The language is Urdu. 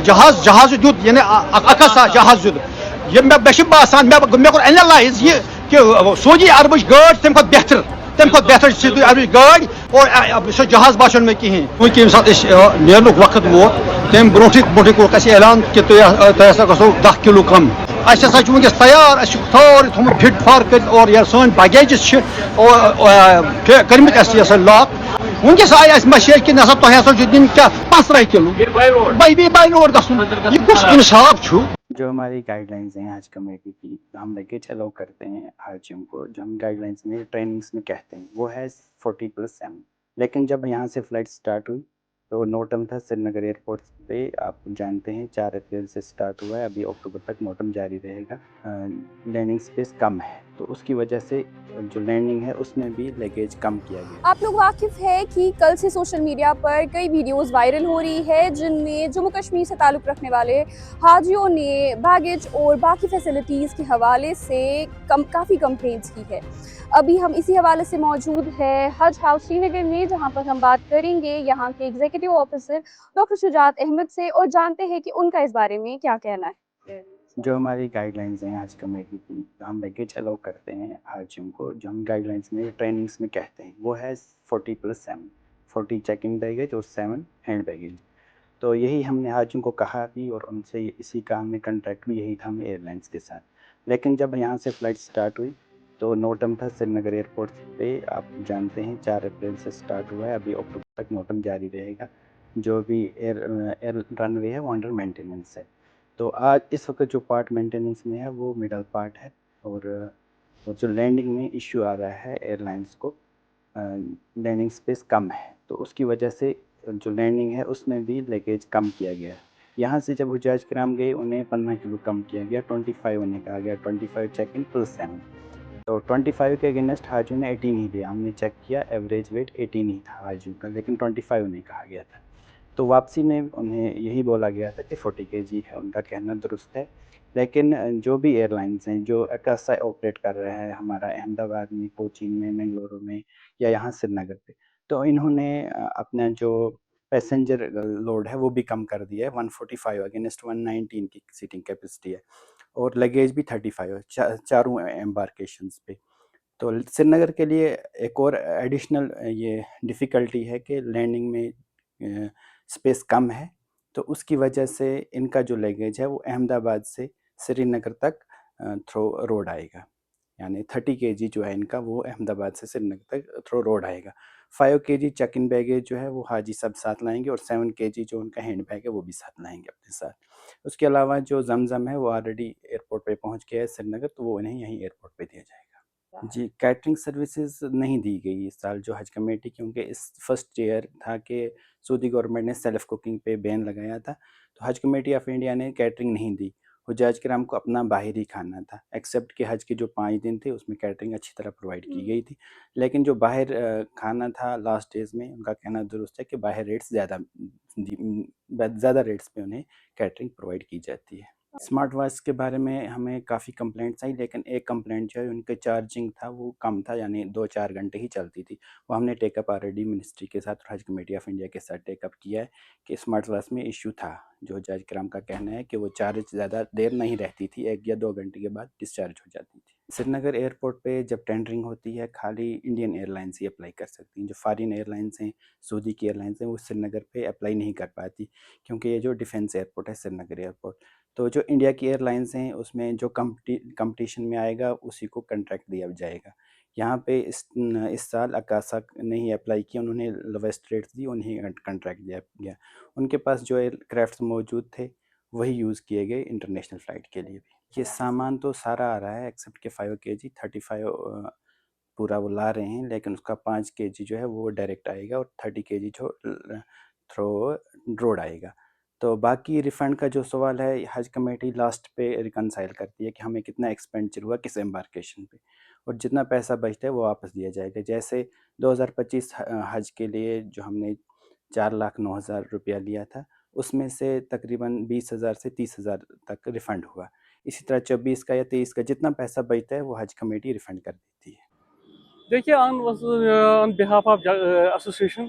جہاز دیت یعنی اکھا جہاز دیت مے باسان مے کوٚر اینالائز یہ کہ سعودی عربٕچ گٲڑۍ تمہِ کھۄتہٕ بہتر سعودی عربٕچ گٲڑۍ اور سُہ جہاز باسیو نہٕ مےٚ کِہیٖنۍ وٕنکہِ ییٚمہِ ساتہٕ أسۍ نیرنُک وقت ووت تمہِ برونٛٹھٕے کوٚرُکھ اَسہِ اعلان کہ تۄہہِ ہسا گژھو 10 کِلوٗ کم اَسہِ ہسا چھُ وٕنکیٚس تیار اَسہِ چھُ سورُے تھوٚمُت فِٹ فار کٔرِتھ اور یا سٲنۍ بگیجز چھِ کٔرمٕتۍ اَسہِ یہِ سا لاک ونکس آئی اَسہِ میسیج کہ نسا تۄہہِ ہسا چھُ دِنۍ کیٛاہ 15 کِلوٗ بیٚیہِ باے روڈ گژھُن یہِ کُس اِنصاف چھُ. جو ہماری گائیڈ لائنس ہیں حج کمیٹی کی ہم لگیج الاؤ کرتے ہیں حاجیوں کو جو ہم گائیڈ لائنس میں ٹریننگس میں کہتے ہیں وہ ہے 40+7. لیکن جب یہاں سے فلائٹ سٹارٹ ہوئی تو نوٹم تھا سری نگر ایئرپورٹ پہ آپ جانتے ہیں 4 اپریل سے سٹارٹ ہوا ہے ابھی اکتوبر تک نوٹم جاری رہے گا. لینڈنگ سپیس کم ہے تو اس کی وجہ سے جو لینڈنگ ہے اس میں بھی لیگیج کم کیا گیا. آپ لوگ واقف ہے کہ کل سے سوشل میڈیا پر کئی ویڈیوز وائرل ہو رہی ہے جن میں جموں کشمیر سے تعلق رکھنے والے حاجیوں نے بیگیج اور باقی فیسلٹیز کے حوالے سے کافی کمپلینٹس کی ہے. ابھی ہم اسی حوالے سے موجود ہے حج ہاؤس سری نگر میں جہاں پر ہم بات کریں گے یہاں کے ایگزیکٹو آفیسر ڈاکٹر شجاعت احمد سے اور جانتے ہیں کہ ان کا اس بارے میں کیا کہنا ہے. جو ہماری گائیڈ لائنس ہیں حج کمیٹی کی ہم لیگیج الاؤ کرتے ہیں حاجیوں کو جو ہم گائیڈ لائنس میں ٹریننگس میں کہتے ہیں وہ ہے 40+7. 40 چیک ان بیگیج اور 7 ہینڈ بیگیج. تو یہی ہم نے حاجیوں کو کہا بھی اور ان سے اسی کا ہم نے کنٹریکٹ بھی یہی تھا ہمیں ایئر لائنس کے ساتھ. لیکن جب یہاں سے فلائٹ سٹارٹ ہوئی تو نوٹم تھا سری نگر ایئرپورٹ پہ آپ جانتے ہیں 4 اپریل سے سٹارٹ ہوا ہے ابھی اکتوبر تک نوٹم جاری رہے گا. جو بھی ایئر رن وے ہے وہ انڈر مینٹیننس ہے. تو آج اس وقت جو پارٹ مینٹیننس میں ہے وہ مڈل پارٹ ہے اور جو لینڈنگ میں ایشو آ رہا ہے ایئر لائنس کو لینڈنگ سپیس کم ہے تو اس کی وجہ سے جو لینڈنگ ہے اس میں بھی لیگیج کم کیا گیا ہے. یہاں سے جب حجاج کرام گئے انہیں 15 کلو کم کیا گیا 25 انہیں کہا گیا 25 چیک ان +7. تو 25 کے اگینسٹ حاجیوں نے 18 ہی لیا. ہم نے چیک کیا ایوریج ویٹ 18 ہی تھا حاجیوں کا لیکن 25 انہیں کہا گیا تھا. تو واپسی میں انہیں یہی بولا گیا تھا کہ 40 kg ہے. ان کا کہنا درست ہے لیکن جو بھی ایئر لائنس ہیں جو اکاسا آپریٹ کر رہے ہیں ہمارا احمد آباد میں کوچین میں منگلورو میں یا یہاں سری نگر پہ تو انہوں نے اپنا جو پیسنجر لوڈ ہے وہ بھی کم کر دیا ہے. 145 اگینسٹ 119 کی سیٹنگ کیپیسٹی ہے اور لگیج بھی 35 ہے چاروں ایمبارکیشنز پہ. تو سری نگر کے لیے ایک اور ایڈیشنل یہ ڈیفیکلٹی ہے کہ لینڈنگ میں سپیس کم ہے تو اس کی وجہ سے ان کا جو لیگیج ہے وہ احمد آباد سے سری نگر تک تھرو روڈ آئے گا. یعنی 30 kg جو ہے ان کا وہ احمد آباد سے سری نگر تک تھرو روڈ آئے گا. 5 kg چیک ان بیگیج جو ہے وہ حاجی سب ساتھ لائیں گے اور 7 kg جو ان کا ہینڈ بیگ ہے وہ بھی ساتھ لائیں گے اپنے ساتھ. اس کے علاوہ جو زمزم ہے وہ آلریڈی ایئرپورٹ پہ پہنچ گیا ہے سری نگر تو وہ انہیں یہیں ایئرپورٹ پہ دیا جائے گا. جی کیٹرنگ سروسز نہیں دی گئی اس سال جو حج کمیٹی کیونکہ اس فرسٹ ایئر تھا کہ سعودی گورنمنٹ نے سیلف کوکنگ پہ بین لگایا تھا تو حج کمیٹی آف انڈیا نے کیٹرنگ نہیں دی. حجاج کرام کو اپنا باہر ہی کھانا تھا ایکسیپٹ کہ حج کے جو 5 دن تھے اس میں کیٹرنگ اچھی طرح پرووائڈ کی گئی تھی. لیکن جو باہر کھانا تھا لاسٹ ڈیز میں ان کا کہنا درست ہے کہ باہر ریٹس زیادہ ریٹس پہ انہیں کیٹرنگ پرووائڈ کی جاتی ہے. اسمارٹ واچ کے بارے میں ہمیں کافی کمپلینٹس آئی لیکن ایک کمپلینٹ جو ہے ان کے چارجنگ تھا وہ کم تھا یعنی 2-4 گھنٹے ہی چلتی تھی. وہ ہم نے ٹیک اپ آلریڈی منسٹری کے ساتھ حج کمیٹی آف انڈیا کے ساتھ ٹیک اپ کیا ہے کہ اسمارٹ واچ میں ایشو تھا. جو حجاج کرام کا کہنا ہے کہ وہ چارج زیادہ دیر نہیں رہتی تھی 1 یا 2 گھنٹے کے بعد ڈسچارج ہو جاتی تھی. سری نگر ایئرپورٹ پہ جب ٹینڈرنگ ہوتی ہے خالی انڈین ایئر لائنس ہی اپلائی کر سکتی ہیں. جو فارین ایئر لائنس ہیں سعودی کی ایئر لائنس ہیں وہ سری نگر پہ اپلائی نہیں کر پاتی کیونکہ یہ جو ڈیفینس ایئرپورٹ ہے سری نگر ایئرپورٹ. تو جو انڈیا کی ایئر لائنس ہیں اس میں جو کمپٹیشن میں آئے گا اسی کو کنٹریکٹ دیا جائے گا. یہاں پہ اس سال اکاسا نہیں اپلائی کیا انہوں نے لویسٹ ریٹس دی انہیں کنٹریکٹ دیا گیا. ان کے پاس جو ایئر کرافٹس موجود تھے وہی یوز کیے گئے انٹرنیشنل فلائٹ کے لیے بھی. یہ سامان تو سارا آ رہا ہے ایکسیپٹ کہ 5 kg 35 پورا وہ لا رہے ہیں لیکن اس کا 5 kg جو ہے وہ ڈائریکٹ آئے گا اور 30 kg جو تھرو روڈ آئے گا. تو باقی ریفنڈ کا جو سوال ہے حج کمیٹی لاسٹ پہ ریکنسائل کرتی ہے کہ ہمیں کتنا ایکسپینڈچر ہوا کس امبارکیشن پہ اور جتنا پیسہ بچتا ہے وہ واپس دیا جائے گا. جیسے 2025 حج کے لیے جو ہم نے 4,09,000 روپیہ لیا تھا اس میں سے تقریباً 20,000 سے 30,000 تک ریفنڈ ہوا. اسی طرح 24 کا یا 23 کا جتنا پیسہ بچتا ہے وہ حج کمیٹی ریفنڈ کر دیتی ہے. دیکھیے آن بہاف آف ایسوسیشن